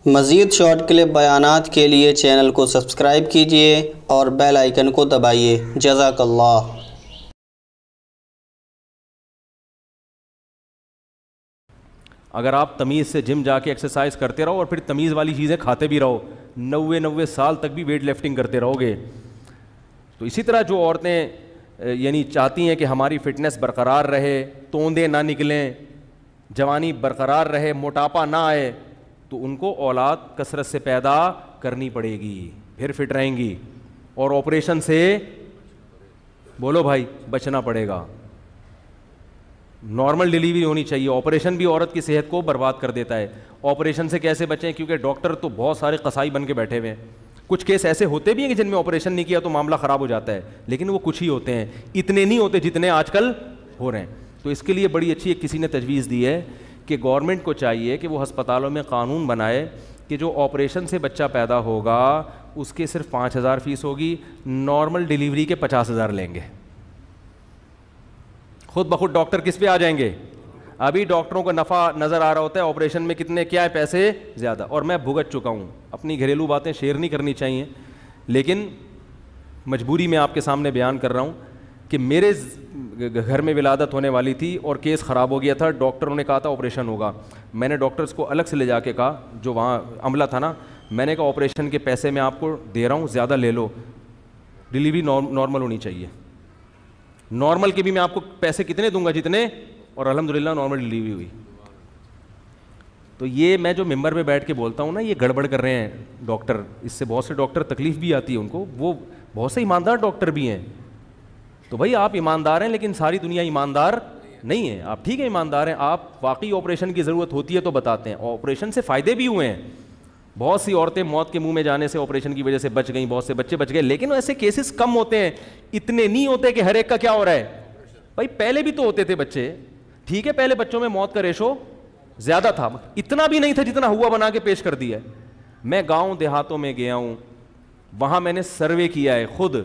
مزید short clip بیانات کے لیے چینل کو سبسکرائب کیجیے اور بیل آئیکن کو دبائیے۔ جزاک اللہ۔ اگر آپ تمیز سے جم جا کے ایکسرسائز کرتے رہو اور پھر تمیز والی چیزیں کھاتے بھی رہو، 90 سال تک بھی ویٹ لفٹنگ کرتے رہو گے۔ تو اسی طرح جو عورتیں یعنی چاہتی ہیں کہ ہماری فٹنس برقرار رہے، توندے نہ نکلیں، جوانی برقرار رہے، موٹاپا نہ آئے، تو ان کو اولاد کثرت سے پیدا کرنی پڑے گی، پھر فٹ رہیں گی، اور آپریشن سے بولو بھائی بچنا پڑے گا۔ نارمل ڈیلیوری ہونی چاہیے۔ آپریشن بھی عورت کی صحت کو برباد کر دیتا ہے۔ آپریشن سے کیسے بچیں؟ کیونکہ ڈاکٹر تو بہت سارے قصائی بن کے بیٹھے ہوئے ہیں۔ کچھ کیس ایسے ہوتے بھی ہیں کہ جن میں آپریشن نہیں کیا تو معاملہ خراب ہو جاتا ہے، لیکن وہ کچھ ہی ہوتے ہیں، اتنے نہیں ہوتے جتنے آج کل ہو رہے ہیں۔ تو اس کے لیے بڑی اچھی ایک کسی نے تجویز دی ہے کہ گورنمنٹ کو چاہیے کہ وہ ہسپتالوں میں قانون بنائے کہ جو آپریشن سے بچہ پیدا ہوگا اس کے صرف 5,000 فیس ہوگی، نارمل ڈیلیوری کے 50,000 لیں گے۔ خود بخود ڈاکٹر کس پہ آ جائیں گے؟ ابھی ڈاکٹروں کو نفع نظر آ رہا ہوتا ہے آپریشن میں کتنے کیا ہے پیسے زیادہ، اور میں بھگت چکا ہوں۔ اپنی گھریلو باتیں شیئر نہیں کرنی چاہیے، لیکن مجبوری میں آپ کے سامنے بیان کر رہا ہوں کہ میرے گھر میں ولادت ہونے والی تھی اور کیس خراب ہو گیا تھا، ڈاکٹروں نے کہا تھا آپریشن ہوگا۔ میں نے ڈاکٹرز کو الگ سے لے جا کے کہا، جو وہاں عملہ تھا نا، میں نے کہا آپریشن کے پیسے میں آپ کو دے رہا ہوں، زیادہ لے لو، ڈیلیوری نارمل ہونی چاہیے۔ نارمل کے بھی میں آپ کو پیسے کتنے دوں گا جتنے، اور الحمدللہ نارمل ڈیلیوری ہوئی۔ تو یہ میں جو ممبر میں بیٹھ کے بولتا ہوں نا، یہ گڑبڑ کر رہے ہیں ڈاکٹر، اس سے بہت سے ڈاکٹر تکلیف بھی آتی ہے ان کو، وہ بہت سے ایماندار ڈاکٹر بھی ہیں۔ تو بھائی آپ ایماندار ہیں، لیکن ساری دنیا ایماندار نہیں ہے۔ آپ ٹھیک ہے ایماندار ہیں، آپ واقعی آپریشن کی ضرورت ہوتی ہے تو بتاتے ہیں، آپریشن سے فائدے بھی ہوئے ہیں۔ بہت سی عورتیں موت کے منہ میں جانے سے آپریشن کی وجہ سے بچ گئیں، بہت سے بچے بچ گئے، لیکن ایسے کیسز کم ہوتے ہیں، اتنے نہیں ہوتے کہ ہر ایک کا کیا ہو رہا ہے۔ بھائی پہلے بھی تو ہوتے تھے بچے، ٹھیک ہے پہلے بچوں میں موت کا ریشو زیادہ تھا، اتنا بھی نہیں تھا جتنا ہوا بنا کے پیش کر دیا ہے۔ میں گاؤں دیہاتوں میں گیا ہوں، وہاں میں نے سروے کیا ہے خود،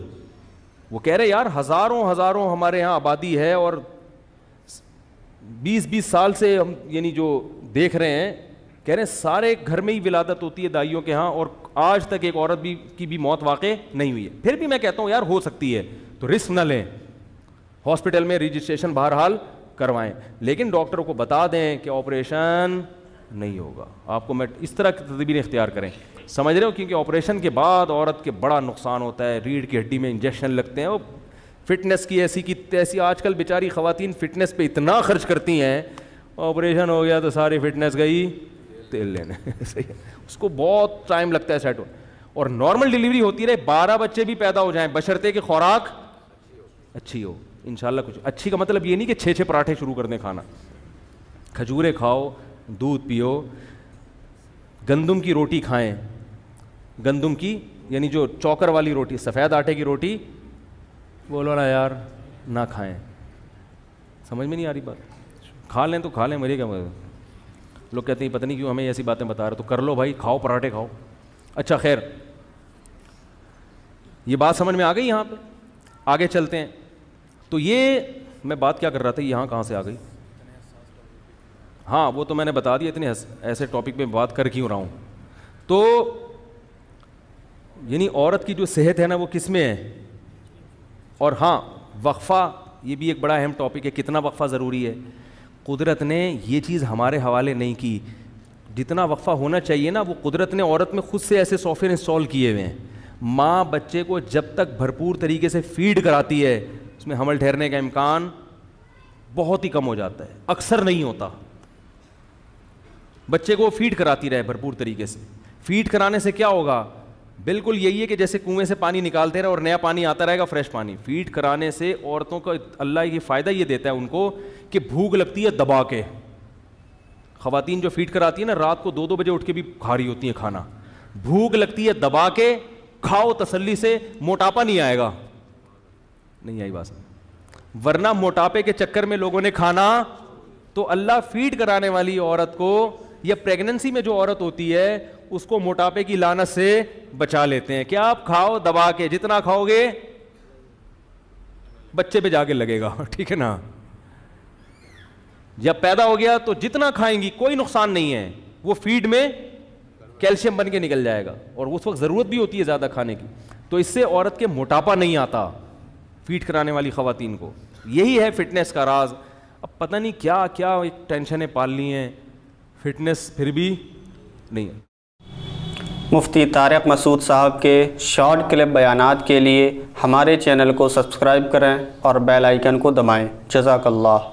وہ کہہ رہے یار ہزاروں ہمارے ہاں آبادی ہے، اور 20 سال سے ہم یعنی جو دیکھ رہے ہیں، کہہ رہے ہیں سارے گھر میں ہی ولادت ہوتی ہے دائیوں کے ہاں، اور آج تک ایک عورت کی بھی موت واقع نہیں ہوئی ہے۔ پھر بھی میں کہتا ہوں یار ہو سکتی ہے تو رسک نہ لیں، ہاسپٹل میں رجسٹریشن بہرحال کروائیں، لیکن ڈاکٹروں کو بتا دیں کہ آپریشن نہیں ہوگا۔ آپ کو میں اس طرح کی تدبیر اختیار کریں، سمجھ رہے ہو، کیونکہ آپریشن کے بعد عورت کے بڑا نقصان ہوتا ہے، ریڑھ کی ہڈی میں انجیکشن لگتے ہیں، وہ فٹنس کی ایسی کی تیسی، آج کل بیچاری خواتین فٹنس پہ اتنا خرچ کرتی ہیں، آپریشن ہو گیا تو ساری فٹنس گئی تیل لینے صحیح ہے، اس کو بہت ٹائم لگتا ہے سیٹ ہو۔ اور نارمل ڈیلیوری ہوتی رہے، 12 بچے بھی پیدا ہو جائیں، بشرطے کہ خوراک اچھی ہو، انشاءاللہ کچھ اچھی کا مطلب یہ نہیں کہ 6 پراٹھے شروع کر دیں کھانا، کھجوریں کھاؤ، دودھ پیو، گندم کی روٹی کھائیں، گندم کی یعنی جو چوکر والی روٹی، سفید آٹے کی روٹی بولو نا یار نہ کھائیں، سمجھ میں نہیں آ رہی بات؟ کھا لیں تو کھا لیں، میرے کیا مطلب، لوگ کہتے ہیں پتہ نہیں کیوں ہمیں ایسی باتیں بتا رہے، تو کر لو بھائی، کھاؤ پراٹھے کھاؤ۔ اچھا خیر، یہ بات سمجھ میں آ گئی، یہاں پہ آگے چلتے ہیں۔ تو یہ میں بات کیا کر رہا تھا، یہاں کہاں سے آ گئی؟ ہاں وہ تو میں نے بتا دیا، اتنے ایسے ٹاپک پہ بات کر کیوں رہا ہوں۔ تو یعنی عورت کی جو صحت ہے نا وہ کس میں ہے؟ اور ہاں وقفہ، یہ بھی ایک بڑا اہم ٹاپک ہے، کتنا وقفہ ضروری ہے۔ قدرت نے یہ چیز ہمارے حوالے نہیں کی، جتنا وقفہ ہونا چاہیے نا وہ قدرت نے عورت میں خود سے ایسے سافٹ ویئر انسٹال کیے ہوئے ہیں۔ ماں بچے کو جب تک بھرپور طریقے سے فیڈ کراتی ہے، اس میں حمل ٹھہرنے کا امکان بہت ہی کم ہو جاتا ہے، اکثر نہیں ہوتا۔ بچے کو فیڈ کراتی رہے بھرپور طریقے سے، فیڈ کرانے سے کیا ہوگا؟ بالکل یہی ہے کہ جیسے کنویں سے پانی نکالتے رہے اور نیا پانی آتا رہے گا، فریش پانی۔ فیڈ کرانے سے عورتوں کا اللہ یہ فائدہ یہ دیتا ہے ان کو کہ بھوک لگتی ہے دبا کے۔ خواتین جو فیڈ کراتی ہیں نا، رات کو 2 بجے اٹھ کے بھی کھا رہی ہوتی ہیں کھانا، بھوک لگتی ہے دبا کے، کھاؤ تسلی سے، موٹاپا نہیں آئے گا۔ نہیں آئی بات؟ ورنہ موٹاپے کے چکر میں لوگوں نے کھانا، تو اللہ فیڈ کرانے والی عورت کو یا پریگننسی میں جو عورت ہوتی ہے اس کو موٹاپے کی لعنت سے بچا لیتے ہیں کہ آپ کھاؤ دبا کے، جتنا کھاؤ گے بچے پہ جا کے لگے گا، ٹھیک ہے نا۔ جب پیدا ہو گیا تو جتنا کھائیں گی کوئی نقصان نہیں ہے، وہ فیڈ میں کیلشیم بن کے نکل جائے گا, اور اس وقت ضرورت بھی ہوتی ہے زیادہ کھانے کی. تو اس سے عورت کے موٹاپا نہیں آتا فیڈ کرانے والی خواتین کو. یہی ہے فٹنس کا راز. اب پتہ نہیں کیا کیا ٹینشنیں پال لی ہیں, فٹنس پھر بھی نہیں ہے. مفتی طارق مسعود صاحب کے شارٹ کلپ بیانات کے لیے ہمارے چینل کو سبسکرائب کریں اور بیل آئیکن کو دبائیں. جزاک اللہ.